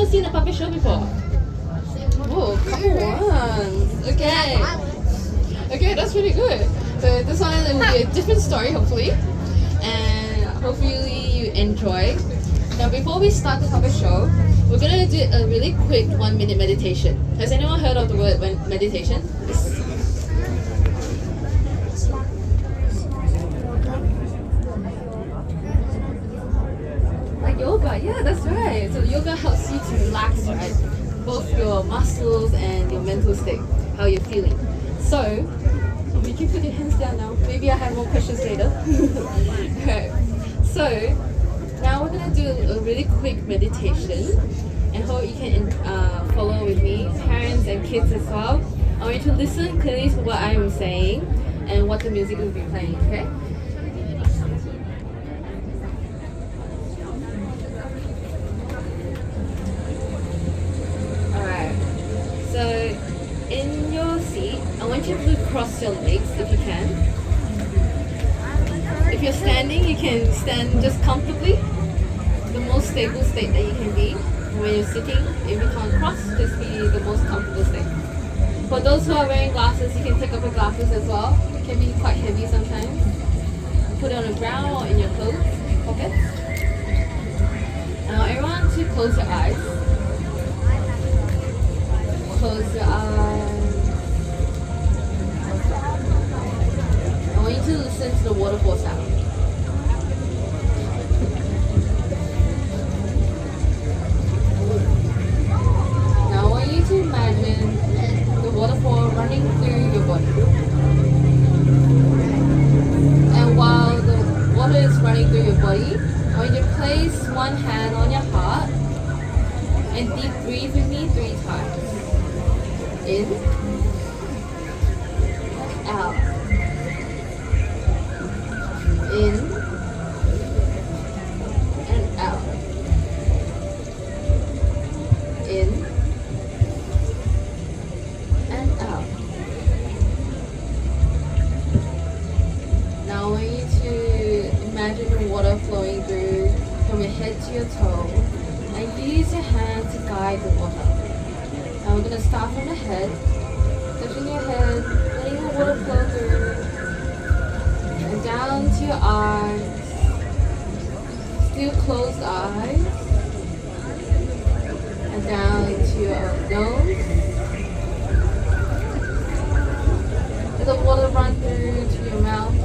seen a puppet show before? Oh, come on. Okay. Okay, that's really good. So this one will be a different story, hopefully. And hopefully you enjoy. Now, before we start the puppet show, we're gonna do a really quick 1-minute meditation. Has anyone heard of the word meditation? Like yoga, yeah, that's right. So yoga helps you to relax, right? Both your muscles and your mental state, how you're feeling. So, you can put your hands down now. Maybe I have more questions later. Okay. So, now we're gonna do a really quick meditation, and hope you can follow with me, parents and kids as well. I want you to listen clearly to what I am saying and what the music will be playing. Okay. Alright. So, in your seat, I want you to cross your legs if you can. If you're standing, you can stand just comfortably, the most stable state that you can be. When you're sitting, if you can't cross, just be the most comfortable state. For those who are wearing glasses, you can take off your glasses as well. It can be quite heavy sometimes. Put it on the ground or in your clothes pockets. Now everyone to close your eyes. Close your eyes. I want you to listen to the waterfall sound. Now I want you to imagine the waterfall running through your body. And while the water is running through your body, I want you to place one hand on your heart and deep breathe with me 3 times. In, out. In and out. In and out. Now I want you to imagine the water flowing through from your head to your toe, and use your hand to guide the water. Now we're going to start from the head, touching your head, letting the water flow through, and down to your eyes, still closed eyes, and down to your nose. Let the water run through to your mouth,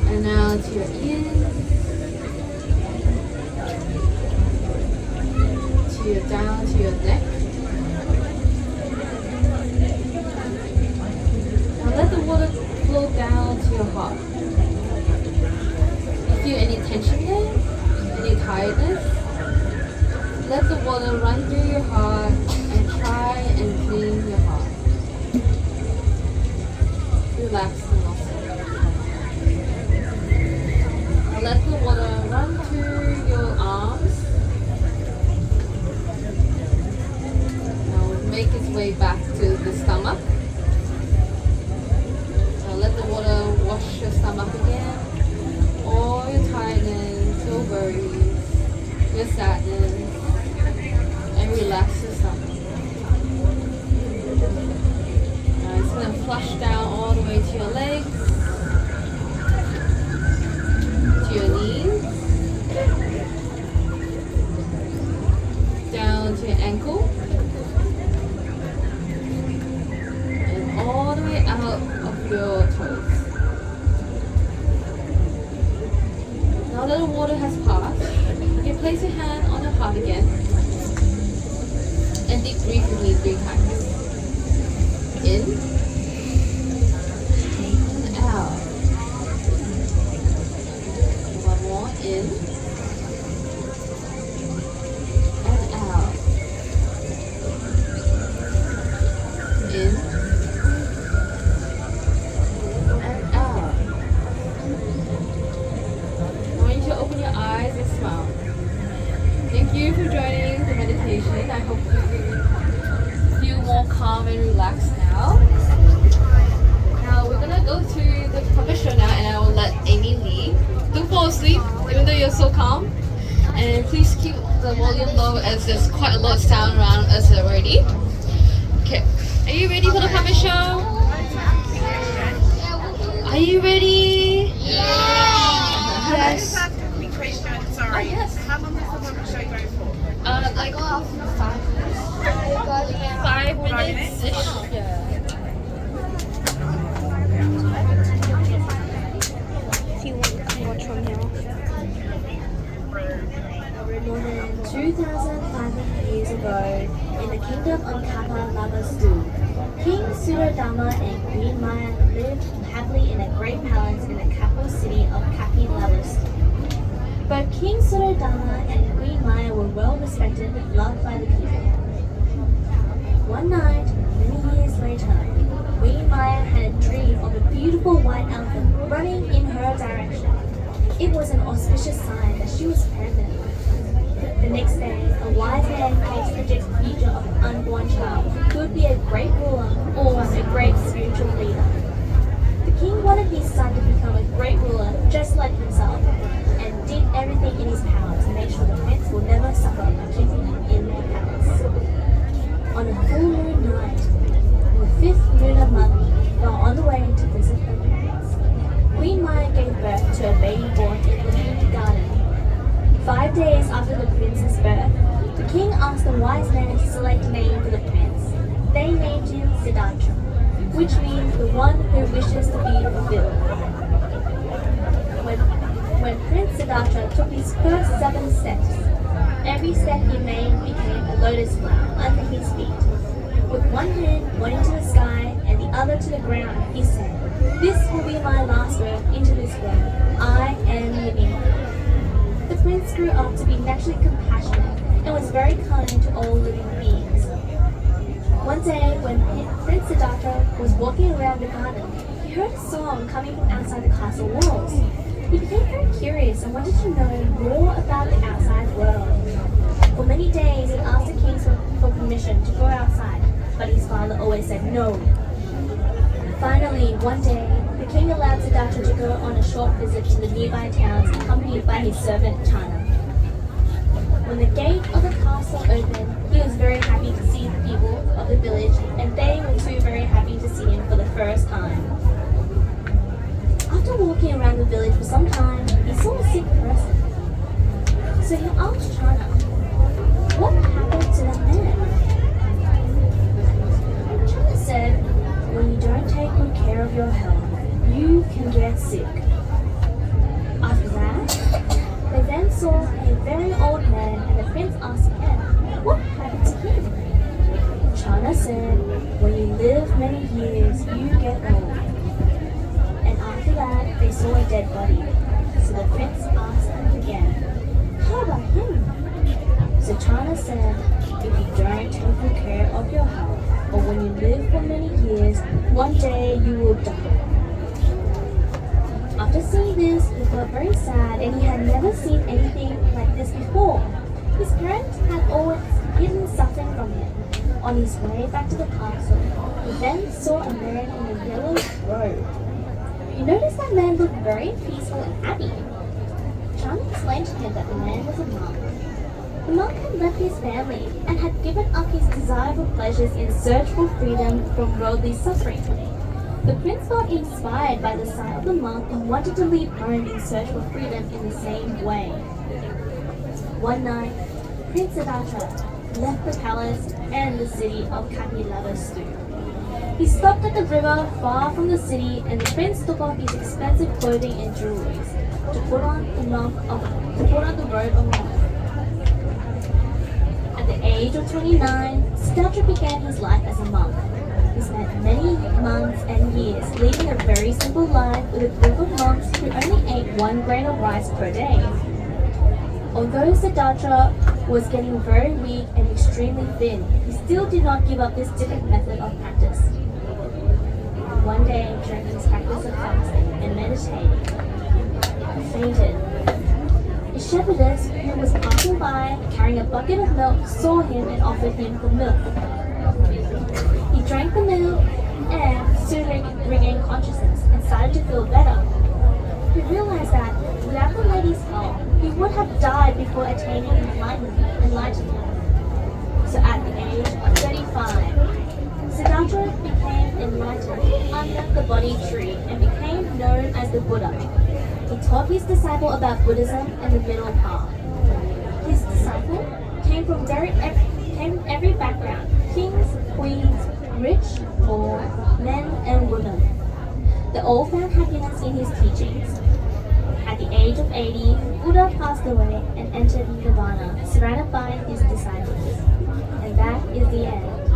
and now to your ears, down to your neck. Now let the water flow down to your heart. If you feel any tension there, any tiredness, let the water run through your heart and try and clean your heart. Relax the muscles. Now let the water run through your arms. Make its way back to the stomach. Now let the water wash your stomach again. All your tiredness, your worries, your sadness, and relax your stomach. Now it's going to flush down all the way to your legs, to your knees, down to your ankle, all the way out of your toes. Now that the water has passed, you can place your hand on your heart again and deep breathe with me 3 times. In and out. One more. In and out. In Thank you for joining the meditation. I hope you feel more calm and relaxed now. Now we're gonna go to the puppet show now, and I will let Amy lead. Don't fall asleep, even though you're so calm. And please keep the volume low as there's quite a lot of sound around us already. Okay, are you ready for the puppet show? Are you ready? Yes. Ask a quick question. Sorry. Oh, yes. How long is the puppet show going for? Like 5 minutes-ish. Yeah. If you want, you can watch from here. More than 2,500 years ago, in the kingdom of Kappa Lavastu, King Surodama and Queen Maya lived happily in a great palace in the capital city of Kapi Lavastu. Both King Surodama and Queen Maya were well respected and loved by the people. One night, many years later, Queen Maya had a dream of a beautiful white elephant running in her direction. It was an auspicious sign that she was pregnant. The next day, a wise man came to predict the future of an unborn child who would be a great ruler or a great spiritual leader. The king wanted his son to become a great ruler just like himself and did everything in his power to make sure the prince will never suffer by keeping him in the palace. On a full moon night, on the 5th lunar month, while on the way to visit her parents, Queen Maya gave birth to a baby born in the lunar garden. 5 days after the prince's birth, the king asked the wise men to select a name for the prince. They named him Siddhartha, which means the one who wishes to be fulfilled. When Prince Siddhartha took his first 7 steps, every step he made became a lotus flower under his feet. With one hand pointing to the sky and the other to the ground, he said, "This will be my last birth into this world. I am living." The prince grew up to be naturally compassionate and was very kind to all living beings. One day, when Prince Siddhartha was walking around the garden, he heard a song coming from outside the castle walls. He became very curious and wanted to know more about the outside world. For many days, he asked the king for permission to go outside, but his father always said no. Finally, one day, the king allowed Siddhartha to go on a short visit to the nearby towns, accompanied by his servant Chana. When the gate of the castle opened, he was very happy to see the people of the village, and they were too very happy to see him for the first time. After walking around the village for some time, he saw a sick person. So he asked Chana, "What happened to that man?" Chana said, "When you don't take good care of your health, you can get sick." After that, they then saw a very old man, and the prince asked again, "What happened to him?" Chana said, "When you live many years, you get old." And after that, they saw a dead body. So the prince asked him again, "How about him?" So Chana said, "If you don't take good care of your health, or when you live for many years, one day you will die." After seeing this, he felt very sad, and he had never seen anything like this before. His parents had always hidden something from him. On his way back to the castle, he then saw a man in a yellow robe. He noticed that man looked very peaceful and happy. Chana explained to him that the man was a monk. The monk had left his family and had given up his desire for pleasures in search for freedom from worldly suffering. The prince felt inspired by the sight of the monk and wanted to leave home in search for freedom in the same way. One night, Prince Siddhartha left the palace and the city of Kapilavastu. He stopped at the river far from the city, and the prince took off his expensive clothing and jewelry to put on the robe of monk. At the age of 29, Siddhartha began his life as a monk. He spent many months and years leading a very simple life with a group of monks who only ate 1 grain of rice per day. Although Siddhartha was getting very weak and extremely thin, he still did not give up this different method of practice. One day, during his practice of fasting and meditating, he fainted. A shepherdess who was passing by carrying a bucket of milk saw him and offered him the milk. He drank the milk and soon regained consciousness and started to feel better. He realized that without the lady's help, he would have died before attaining enlightenment. So at the age of 35, Siddhartha became enlightened under the Bodhi tree and became known as the Buddha. He taught his disciple about Buddhism and the middle path. His disciple came from every background: kings, queens, rich, poor, men and women. They all found happiness in his teachings. At the age of 80, Buddha passed away and entered Nirvana, surrounded by his disciples. And that is the end.